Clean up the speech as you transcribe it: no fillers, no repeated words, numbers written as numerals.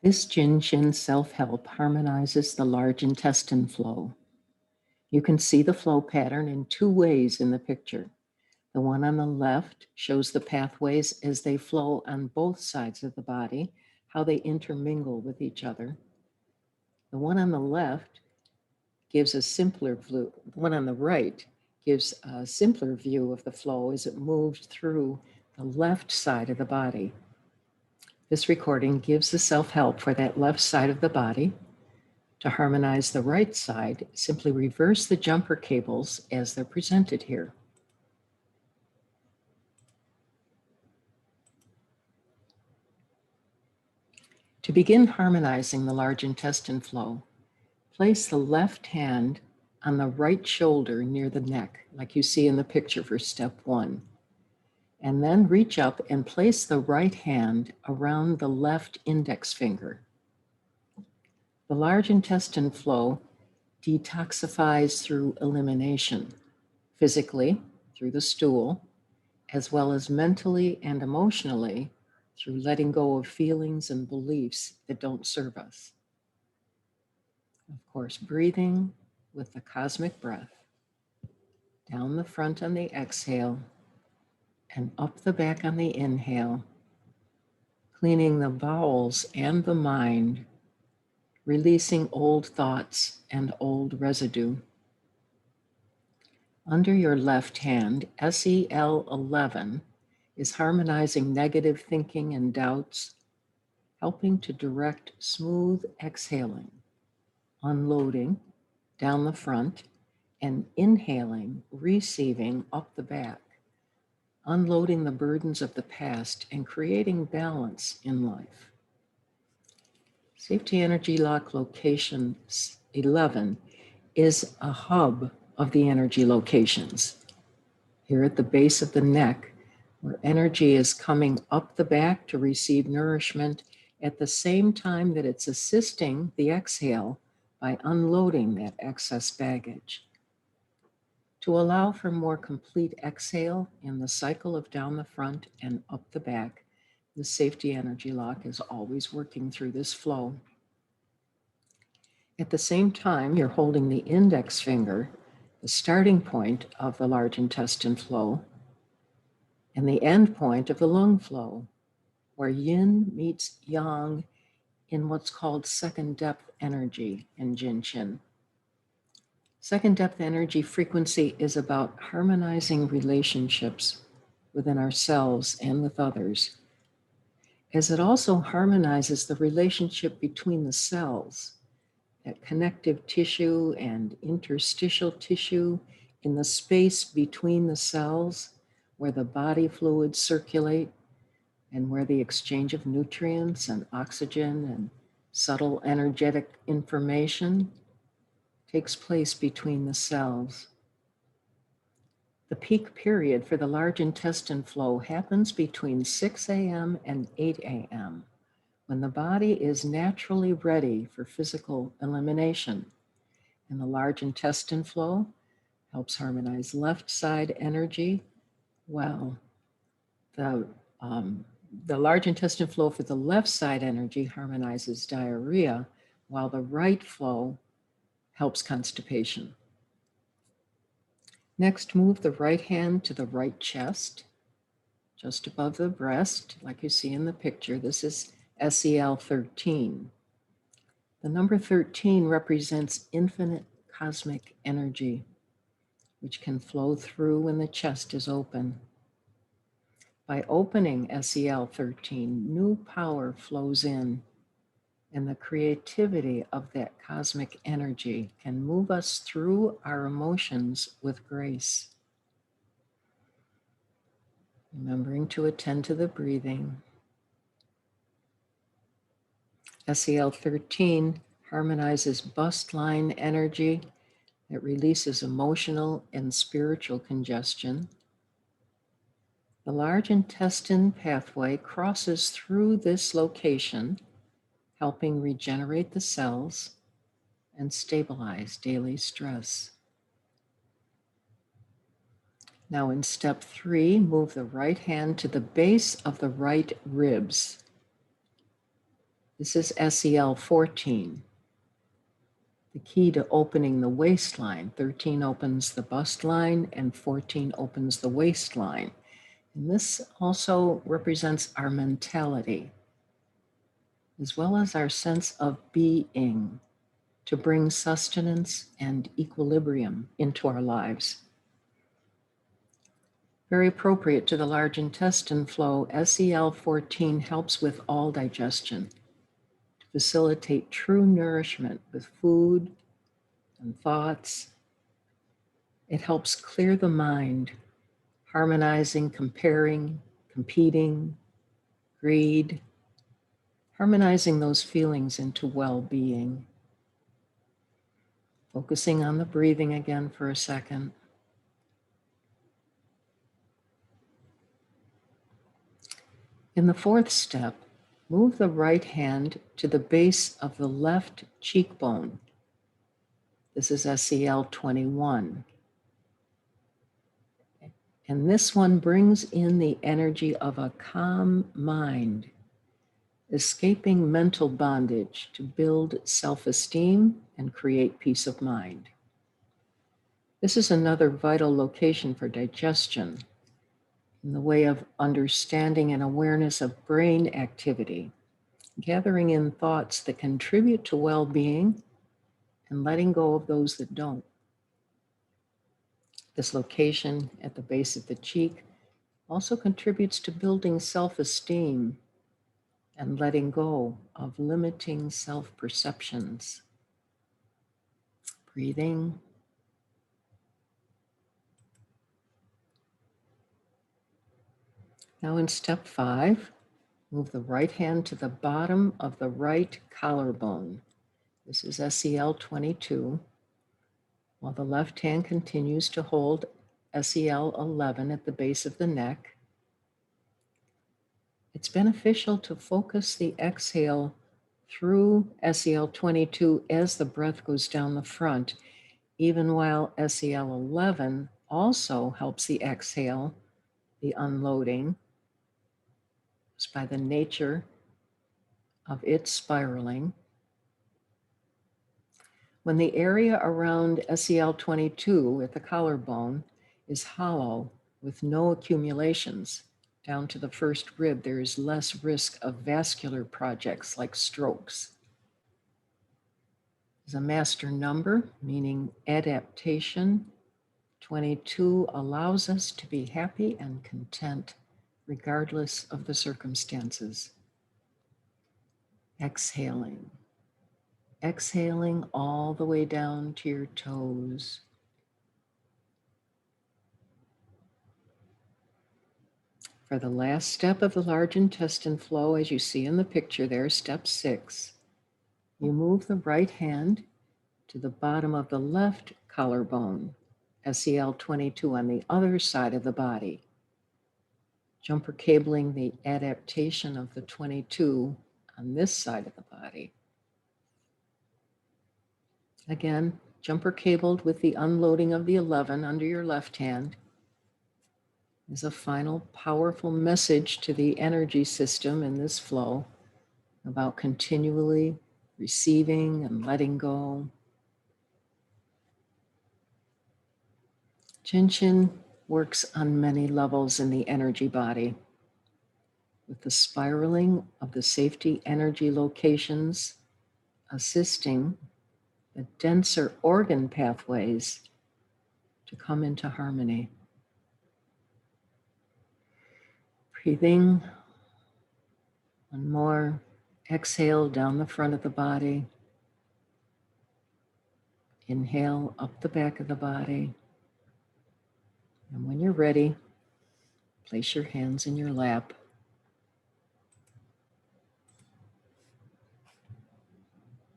This Shin self-help harmonizes the large intestine flow. You can see the flow pattern in two ways in the picture. The one on the left shows the pathways as they flow on both sides of the body, how they intermingle with each other. The one on the left gives a simpler view. The one on the right gives a simpler view of the flow as it moves through the left side of the body. This recording gives the self-help for that left side of the body. To harmonize the right side, simply reverse the jumper cables as they're presented here. To begin harmonizing the large intestine flow, place the left hand on the right shoulder near the neck, like you see in the picture for step 1. And then reach up and place the right hand around the left index finger. The large intestine flow detoxifies through elimination, physically through the stool, as well as mentally and emotionally through letting go of feelings and beliefs that don't serve us. Of course, breathing with the cosmic breath, down the front on the exhale, and up the back on the inhale, cleaning the bowels and the mind, releasing old thoughts and old residue. Under your left hand, SEL 11 is harmonizing negative thinking and doubts, helping to direct smooth exhaling, unloading down the front, and inhaling, receiving up the back, unloading the burdens of the past and creating balance in life. Safety Energy Lock Location 11 is a hub of the energy locations. Here at the base of the neck, where energy is coming up the back to receive nourishment at the same time that it's assisting the exhale by unloading that excess baggage. To allow for more complete exhale in the cycle of down the front and up the back, the Safety Energy Lock is always working through this flow. At the same time, you're holding the index finger, the starting point of the large intestine flow, and the end point of the lung flow, where yin meets yang in what's called second depth energy in Jin Shin. Second depth energy frequency is about harmonizing relationships within ourselves and with others, as it also harmonizes the relationship between the cells, that connective tissue and interstitial tissue in the space between the cells where the body fluids circulate and where the exchange of nutrients and oxygen and subtle energetic information takes place between the cells. The peak period for the large intestine flow happens between 6 a.m. and 8 a.m. when the body is naturally ready for physical elimination. And the large intestine flow helps harmonize left side energy. Well, the large intestine flow for the left side energy harmonizes diarrhea, while the right flow helps constipation. Next, move the right hand to the right chest, just above the breast, like you see in the picture. This is SEL 13. The number 13 represents infinite cosmic energy, which can flow through when the chest is open. By opening SEL 13, new power flows in, and the creativity of that cosmic energy can move us through our emotions with grace. Remembering to attend to the breathing. SEL 13 harmonizes bust line energy that releases emotional and spiritual congestion. The large intestine pathway crosses through this location, helping regenerate the cells and stabilize daily stress. Now in step 3, move the right hand to the base of the right ribs. This is SEL 14. The key to opening the waistline. 13 opens the bust line and 14 opens the waistline. And this also represents our mentality, as well as our sense of being, to bring sustenance and equilibrium into our lives. Very appropriate to the large intestine flow, SEL 14 helps with all digestion, to facilitate true nourishment with food and thoughts. It helps clear the mind, harmonizing, comparing, competing, greed, harmonizing those feelings into well-being. Focusing on the breathing again for a second. In the fourth step, move the right hand to the base of the left cheekbone. This is SEL 21. And this one brings in the energy of a calm mind, escaping mental bondage to build self-esteem and create peace of mind. This is another vital location for digestion in the way of understanding and awareness of brain activity, gathering in thoughts that contribute to well-being and letting go of those that don't. This location at the base of the cheek also contributes to building self-esteem and letting go of limiting self-perceptions. Breathing. Now in step 5, move the right hand to the bottom of the right collarbone. This is SEL 22, while the left hand continues to hold SEL 11 at the base of the neck. It's beneficial to focus the exhale through SEL 22 as the breath goes down the front, even while SEL 11 also helps the exhale, the unloading, just by the nature of its spiraling. When the area around SEL 22 at the collarbone is hollow with no accumulations, down to the first rib, there is less risk of vascular projects like strokes. Is a master number, meaning adaptation. 22 allows us to be happy and content regardless of the circumstances. Exhaling. Exhaling all the way down to your toes. For the last step of the large intestine flow, as you see in the picture there, step 6, you move the right hand to the bottom of the left collarbone, SEL 22 on the other side of the body. Jumper cabling the adaptation of the 22 on this side of the body. Again, jumper cabled with the unloading of the 11 under your left hand is a final powerful message to the energy system in this flow about continually receiving and letting go. Shin works on many levels in the energy body, with the spiraling of the safety energy locations assisting the denser organ pathways to come into harmony. Breathing, one more. Exhale down the front of the body. Inhale up the back of the body. And when you're ready, place your hands in your lap.